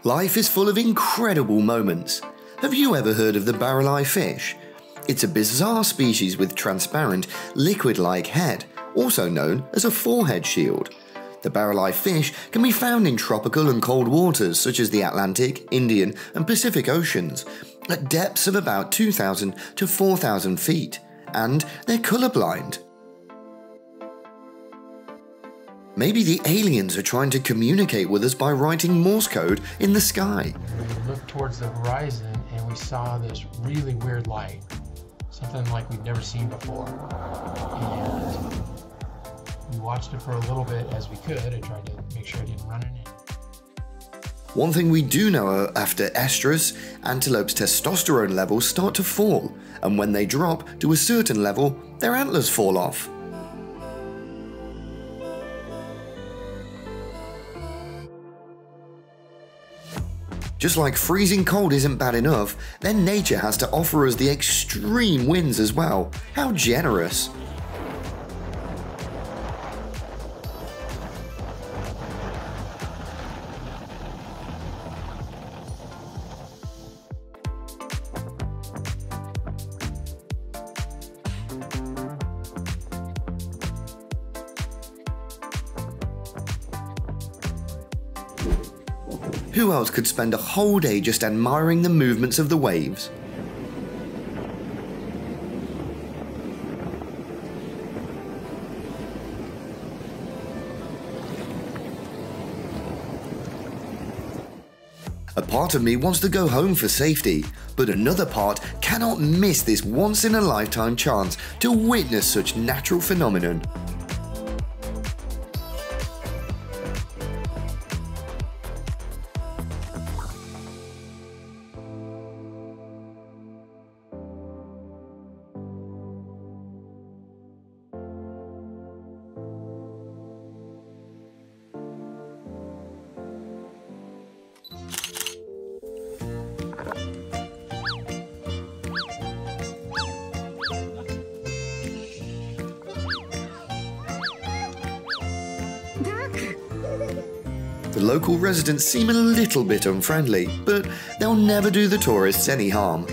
Life is full of incredible moments. Have you ever heard of the Barreleye fish? It's a bizarre species with transparent, liquid-like head, also known as a forehead shield. The Barreleye fish can be found in tropical and cold waters such as the Atlantic, Indian and Pacific Oceans, at depths of about 2,000 to 4,000 feet, and they're colorblind. Maybe the aliens are trying to communicate with us by writing Morse code in the sky. We looked towards the horizon and we saw this really weird light, something like we'd never seen before. And we watched it for a little bit as we could and tried to make sure it didn't run in it. One thing we do know after estrus, antelopes' testosterone levels start to fall, and when they drop to a certain level, their antlers fall off. Just like freezing cold isn't bad enough, then nature has to offer us the extreme winds as well. How generous! Who else could spend a whole day just admiring the movements of the waves? A part of me wants to go home for safety, but another part cannot miss this once-in-a-lifetime chance to witness such natural phenomenon. The local residents seem a little bit unfriendly, but they'll never do the tourists any harm.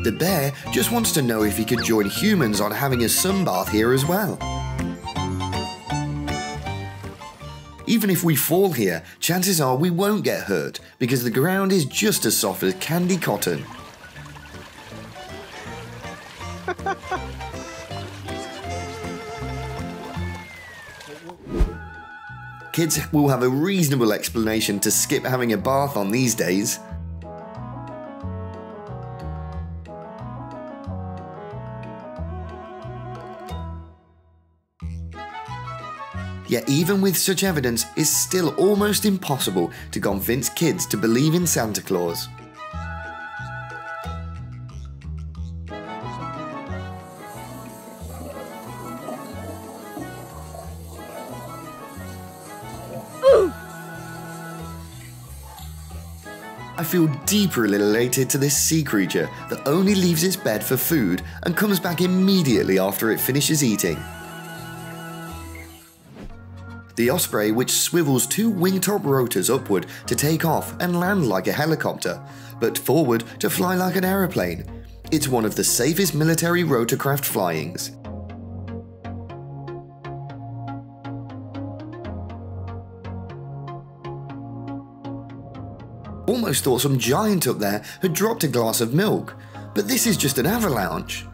The bear just wants to know if he could join humans on having a sunbath here as well. Even if we fall here, chances are we won't get hurt because the ground is just as soft as candy cotton. Kids will have a reasonable explanation to skip having a bath on these days. Yet even with such evidence, it's still almost impossible to convince kids to believe in Santa Claus. I feel deeply related to this sea creature that only leaves its bed for food and comes back immediately after it finishes eating. The osprey, which swivels two wingtop rotors upward to take off and land like a helicopter, but forward to fly like an aeroplane. It's one of the safest military rotorcraft flyings. Almost thought some giant up there had dropped a glass of milk, but this is just an avalanche.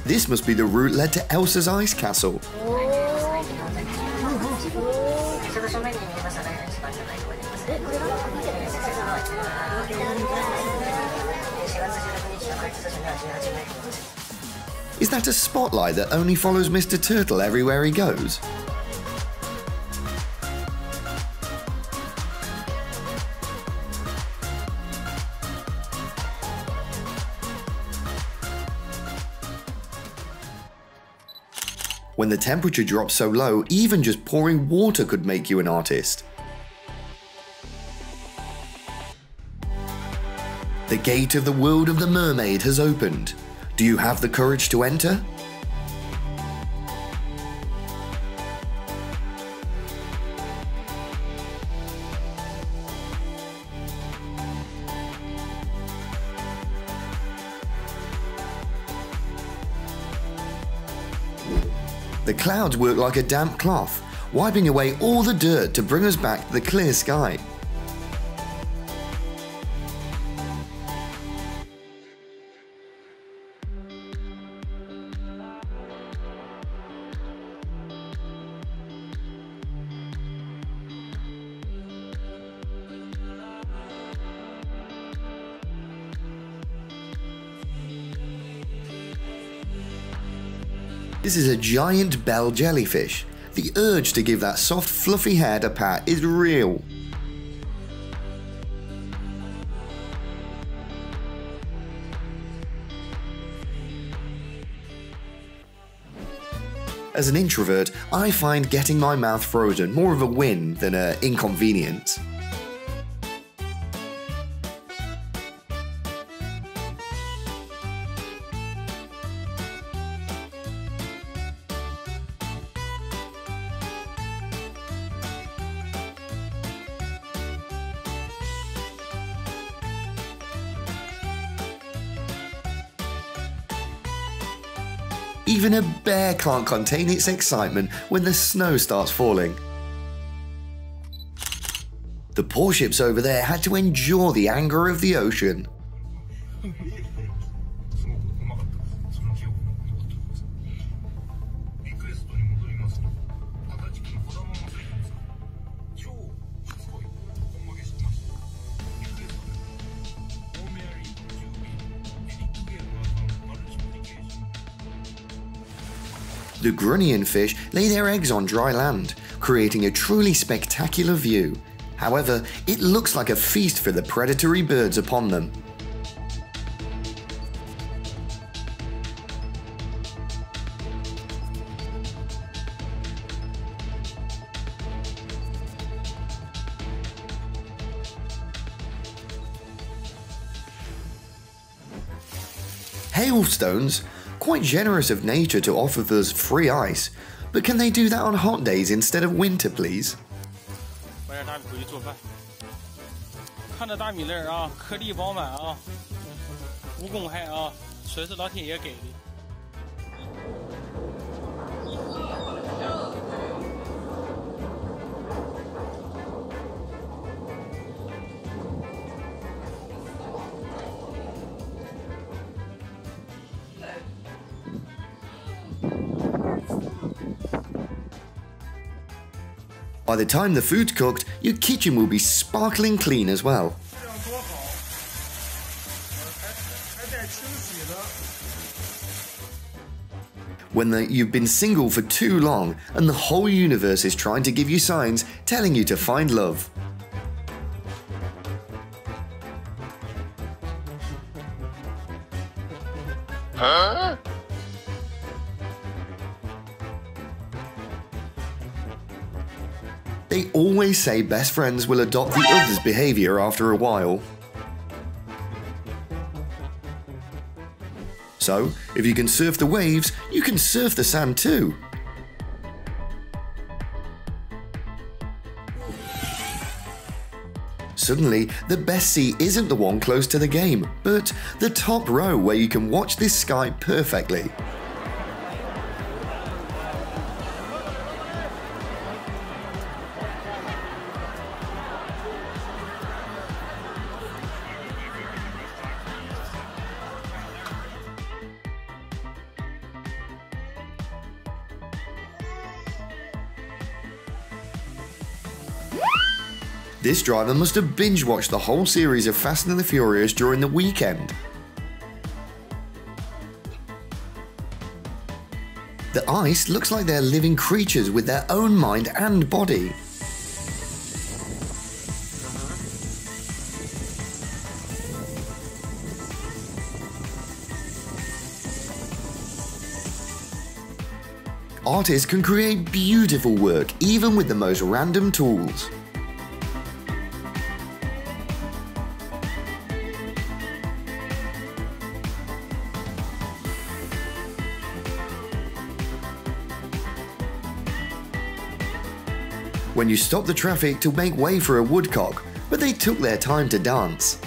This must be the route led to Elsa's ice castle. Is that a spotlight that only follows Mr. Turtle everywhere he goes? When the temperature drops so low, even just pouring water could make you an artist. The gate of the world of the mermaid has opened. Do you have the courage to enter? The clouds work like a damp cloth, wiping away all the dirt to bring us back to the clear sky. This is a giant bell jellyfish. The urge to give that soft, fluffy head a pat is real. As an introvert, I find getting my mouth frozen more of a win than an inconvenience. Even a bear can't contain its excitement when the snow starts falling. The poor ships over there had to endure the anger of the ocean. The grunion fish lay their eggs on dry land, creating a truly spectacular view. However, it looks like a feast for the predatory birds upon them. Hailstones? Quite generous of nature to offer us free ice, but can they do that on hot days instead of winter, please? 我让大米回去做饭。看着大米粒儿啊，颗粒饱满啊，无公害啊，全是老天爷给的。 By the time the food's cooked, your kitchen will be sparkling clean as well. When you've been single for too long and the whole universe is trying to give you signs telling you to find love. Huh? They always say best friends will adopt the other's behavior after a while. So, if you can surf the waves, you can surf the sand too. Suddenly, the best seat isn't the one close to the game, but the top row where you can watch this sky perfectly. This driver must have binge-watched the whole series of Fast and the Furious during the weekend. The ice looks like they're living creatures with their own mind and body. Artists can create beautiful work even with the most random tools. When you stop the traffic to make way for a woodcock, but they took their time to dance.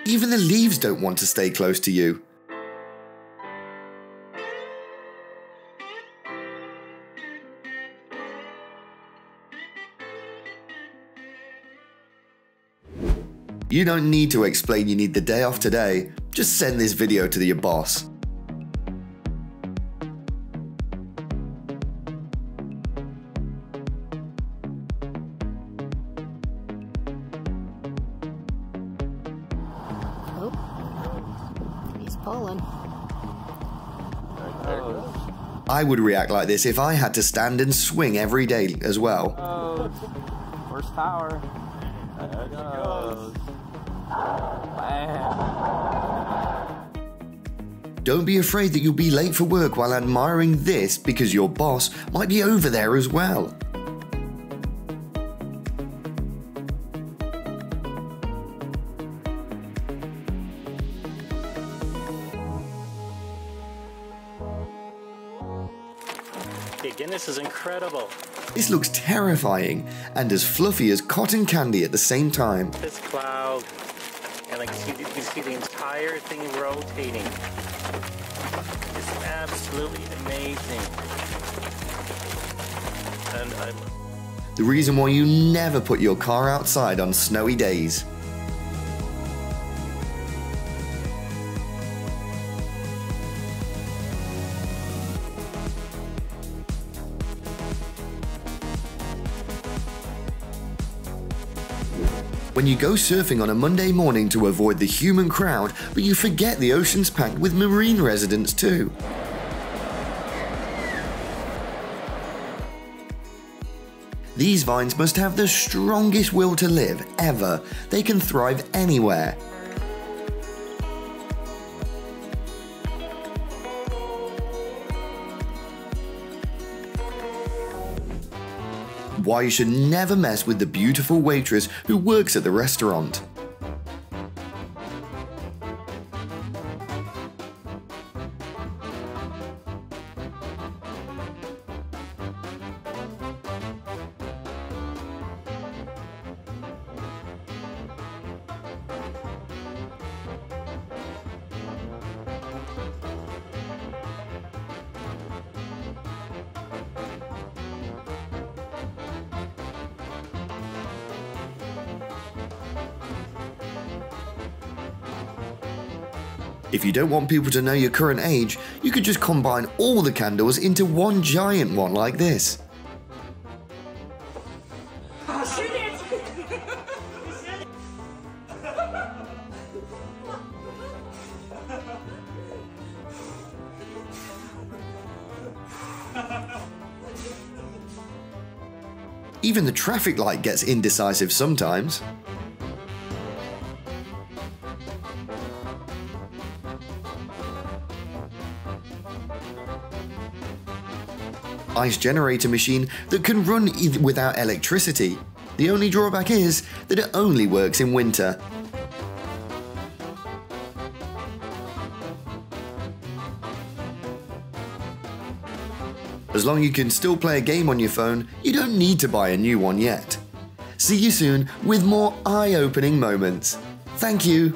Even the leaves don't want to stay close to you. You don't need to explain you need the day off today, just send this video to your boss. He's pulling. I would react like this if I had to stand and swing every day as well. Oh, horsepower. There it goes. Bam. Don't be afraid that you'll be late for work while admiring this because your boss might be over there as well. Again, this is incredible. This looks terrifying and as fluffy as cotton candy at the same time. This cloud, and like you can see the entire thing rotating. It's absolutely amazing. And The reason why you never put your car outside on snowy days. When you go surfing on a Monday morning to avoid the human crowd, but you forget the ocean's packed with marine residents too. These vines must have the strongest will to live ever. They can thrive anywhere. Why you should never mess with the beautiful waitress who works at the restaurant. If you don't want people to know your current age, you could just combine all the candles into one giant one like this. Even the traffic light gets indecisive sometimes. Ice generator machine that can run without electricity. The only drawback is that it only works in winter. As long as you can still play a game on your phone, you don't need to buy a new one yet. See you soon with more eye-opening moments. Thank you.